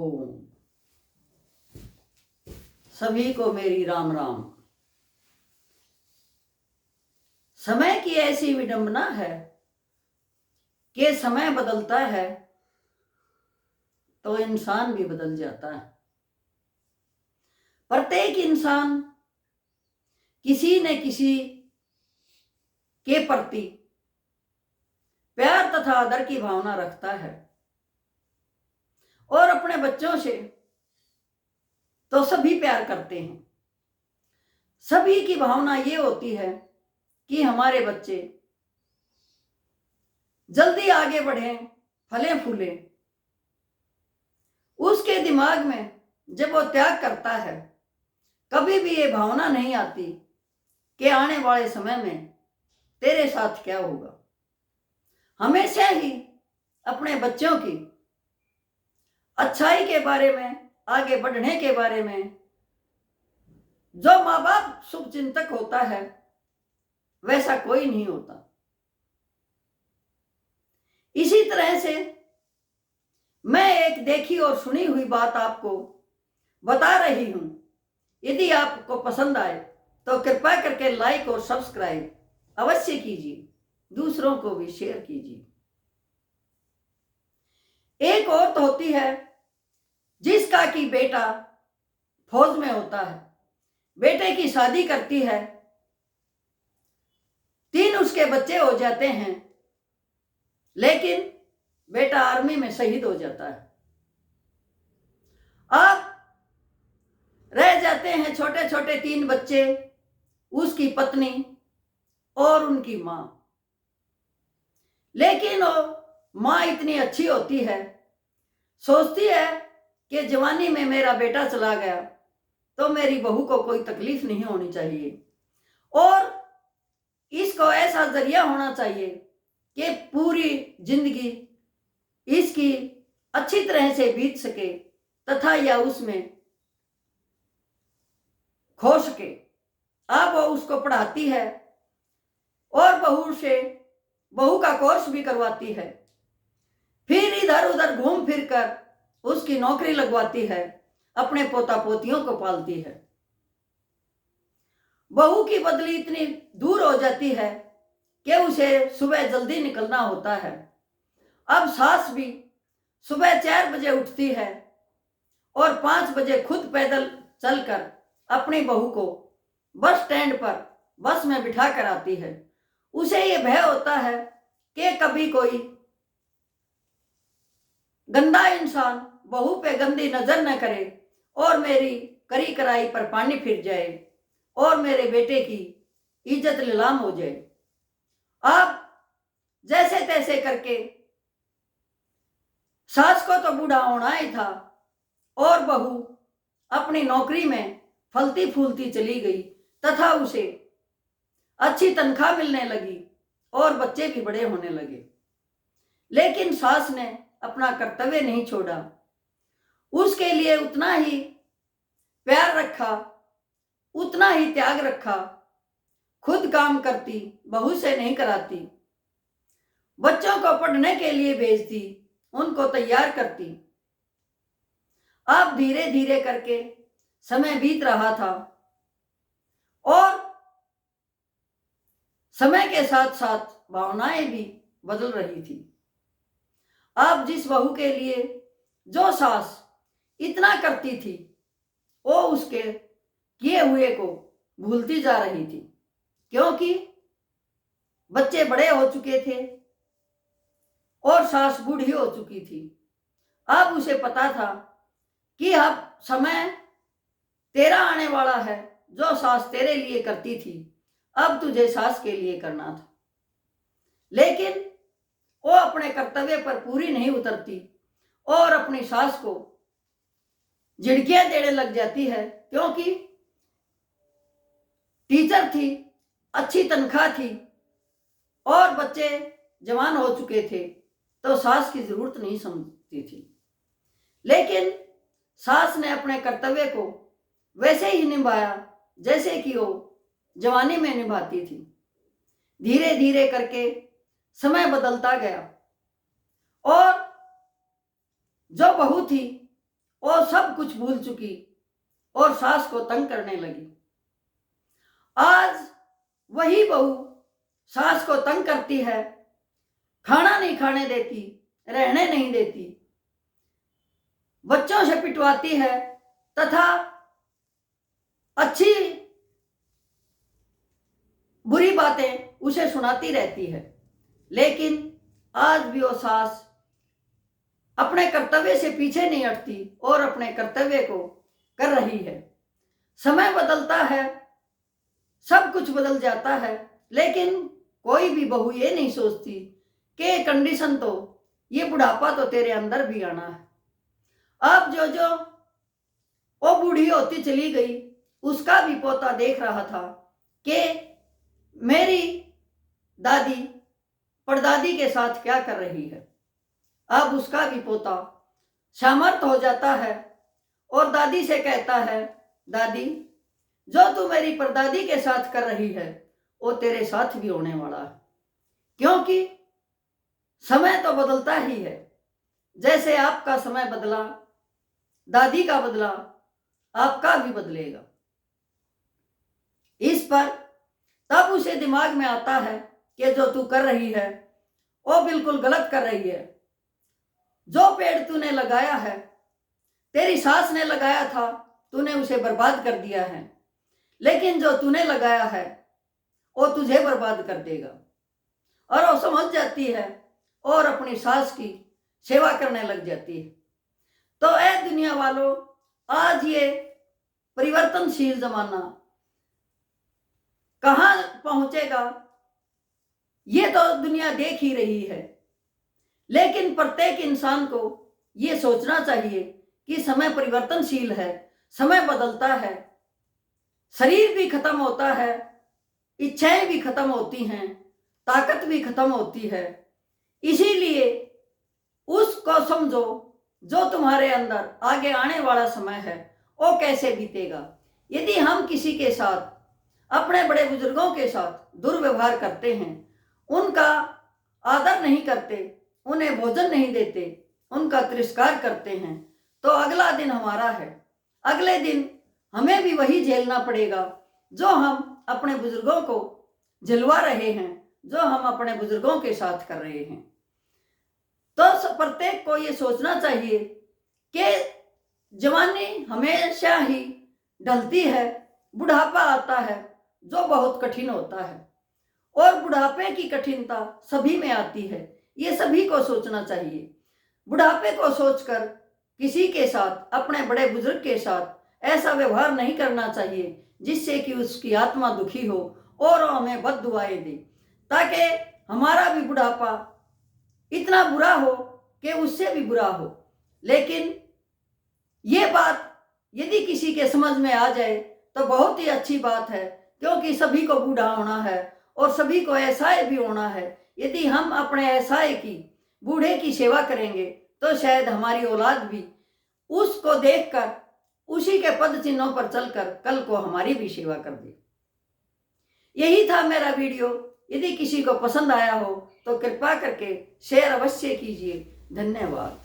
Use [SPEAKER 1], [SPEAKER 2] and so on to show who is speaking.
[SPEAKER 1] ओम। सभी को मेरी राम राम। समय की ऐसी विडंबना है कि समय बदलता है तो इंसान भी बदल जाता है। प्रत्येक इंसान किसी न किसी के प्रति प्यार तथा आदर की भावना रखता है और अपने बच्चों से तो सभी प्यार करते हैं। सभी की भावना ये होती है कि हमारे बच्चे जल्दी आगे बढ़ें, फलें फूलें। उसके दिमाग में जब वो त्याग करता है, कभी भी ये भावना नहीं आती कि आने वाले समय में तेरे साथ क्या होगा। हमेशा ही अपने बच्चों की अच्छाई के बारे में, आगे बढ़ने के बारे में जो माँ बाप शुभचिंतक होता है, वैसा कोई नहीं होता। इसी तरह से मैं एक देखी और सुनी हुई बात आपको बता रही हूं। यदि आपको पसंद आए तो कृपया करके लाइक और सब्सक्राइब अवश्य कीजिए, दूसरों को भी शेयर कीजिए। एक औरत होती है जिसका कि बेटा फौज में होता है। बेटे की शादी करती है, 3 उसके बच्चे हो जाते हैं, लेकिन बेटा आर्मी में शहीद हो जाता है। अब रह जाते हैं छोटे छोटे 3 बच्चे, उसकी पत्नी और उनकी मां। लेकिन वो मां इतनी अच्छी होती है, सोचती है कि जवानी में मेरा बेटा चला गया तो मेरी बहू को कोई तकलीफ नहीं होनी चाहिए और इसको ऐसा जरिया होना चाहिए कि पूरी जिंदगी इसकी अच्छी तरह से बीत सके तथा या उसमें खो सके। अब वो उसको पढ़ाती है और बहू का कोर्स भी करवाती है, फिर इधर उधर घूम फिर कर उसकी नौकरी लगवाती है, अपने पोता पोतियों को पालती है। बहू की बदली इतनी दूर हो जाती है कि उसे सुबह जल्दी निकलना होता है। अब सास भी सुबह 4 बजे उठती है और 5 बजे खुद पैदल चलकर अपनी बहू को बस स्टैंड पर बस में बिठा कर आती है। उसे ये भय होता है कि कभी कोई गंदा इंसान बहू पे गंदी नजर न करे और मेरी करी कराई पर पानी फिर जाए और मेरे बेटे की इज्जत नीलाम हो जाए। अब जैसे तैसे करके सास को तो बूढ़ा होना ही था और बहू अपनी नौकरी में फलती फूलती चली गई तथा उसे अच्छी तनख्वाह मिलने लगी और बच्चे भी बड़े होने लगे। लेकिन सास ने अपना कर्तव्य नहीं छोड़ा, उसके लिए उतना ही प्यार रखा, उतना ही त्याग रखा। खुद काम करती, बहू से नहीं कराती, बच्चों को पढ़ने के लिए भेजती, उनको तैयार करती। अब धीरे धीरे करके समय बीत रहा था और समय के साथ साथ भावनाएं भी बदल रही थी। अब जिस बहू के लिए जो सास इतना करती थी, वो उसके किए हुए को भूलती जा रही थी, क्योंकि बच्चे बड़े हो चुके थे और सास बूढ़ी हो चुकी थी। अब उसे पता था कि अब समय तेरा आने वाला है, जो सास तेरे लिए करती थी अब तुझे सास के लिए करना था। लेकिन वो अपने कर्तव्य पर पूरी नहीं उतरती और अपनी सास को झिड़कियां देने लग जाती है, क्योंकि टीचर थी, अच्छी तनख्वाह थी और बच्चे जवान हो चुके थे तो सास की जरूरत नहीं समझती थी। लेकिन सास ने अपने कर्तव्य को वैसे ही निभाया जैसे कि वो जवानी में निभाती थी। धीरे धीरे करके समय बदलता गया और जो बहू थी वो सब कुछ भूल चुकी और सास को तंग करने लगी। आज वही बहू सास को तंग करती है, खाना नहीं खाने देती, रहने नहीं देती, बच्चों से पिटवाती है तथा अच्छी बुरी बातें उसे सुनाती रहती है। लेकिन आज भी वो सास अपने कर्तव्य से पीछे नहीं हटती और अपने कर्तव्य को कर रही है। समय बदलता है, सब कुछ बदल जाता है, लेकिन कोई भी बहू ये नहीं सोचती कि कंडीशन तो ये बुढ़ापा तो तेरे अंदर भी आना है। अब जो जो वो बूढ़ी होती चली गई, उसका भी पोता देख रहा था कि मेरी दादी परदादी के साथ क्या कर रही है। अब उसका भी पोता सामर्थ हो जाता है और दादी से कहता है, दादी जो तू मेरी परदादी के साथ कर रही है वो तेरे साथ भी होने वाला है, क्योंकि समय तो बदलता ही है। जैसे आपका समय बदला, दादी का बदला, आपका भी बदलेगा। इस पर तब उसे दिमाग में आता है कि जो तू कर रही है वो बिल्कुल गलत कर रही है। जो पेड़ तूने लगाया है, तेरी सास ने लगाया था, तूने उसे बर्बाद कर दिया है, लेकिन जो तूने लगाया है वो तुझे बर्बाद कर देगा। और वो समझ जाती है और अपनी सास की सेवा करने लग जाती है। तो ऐ दुनिया वालों, आज ये परिवर्तनशील जमाना कहाँ पहुंचेगा ये तो दुनिया देख ही रही है। लेकिन प्रत्येक इंसान को ये सोचना चाहिए कि समय परिवर्तनशील है, समय बदलता है, शरीर भी खत्म होता है, इच्छाएं भी खत्म होती हैं, ताकत भी खत्म होती है। इसीलिए उसको समझो जो तुम्हारे अंदर आगे आने वाला समय है वो कैसे बीतेगा। यदि हम किसी के साथ, अपने बड़े बुजुर्गों के साथ दुर्व्यवहार करते हैं, उनका आदर नहीं करते, उन्हें भोजन नहीं देते, उनका तिरस्कार करते हैं, तो अगला दिन हमारा है। अगले दिन हमें भी वही झेलना पड़ेगा जो हम अपने बुजुर्गों को झिलवा रहे हैं, जो हम अपने बुजुर्गों के साथ कर रहे हैं। तो प्रत्येक को ये सोचना चाहिए कि जवानी हमेशा ही ढलती है, बुढ़ापा आता है जो बहुत कठिन होता है, और बुढ़ापे की कठिनता सभी में आती है। ये सभी को सोचना चाहिए। बुढ़ापे को सोचकर किसी के साथ, अपने बड़े बुजुर्ग के साथ ऐसा व्यवहार नहीं करना चाहिए जिससे कि उसकी आत्मा दुखी हो और हमें बद्दुआएं दे, ताकि हमारा भी बुढ़ापा इतना बुरा हो कि उससे भी बुरा हो। लेकिन ये बात यदि किसी के समझ में आ जाए तो बहुत ही अच्छी बात है, क्योंकि सभी को बूढ़ा होना है और सभी को ऐसाए भी होना है। यदि हम अपने ऐसाए की, बूढ़े की सेवा करेंगे तो शायद हमारी औलाद भी उसको देखकर, उसी के पद चिन्हों पर चलकर कल को हमारी भी सेवा कर दे। यही था मेरा वीडियो। यदि किसी को पसंद आया हो तो कृपा करके शेयर अवश्य कीजिए। धन्यवाद।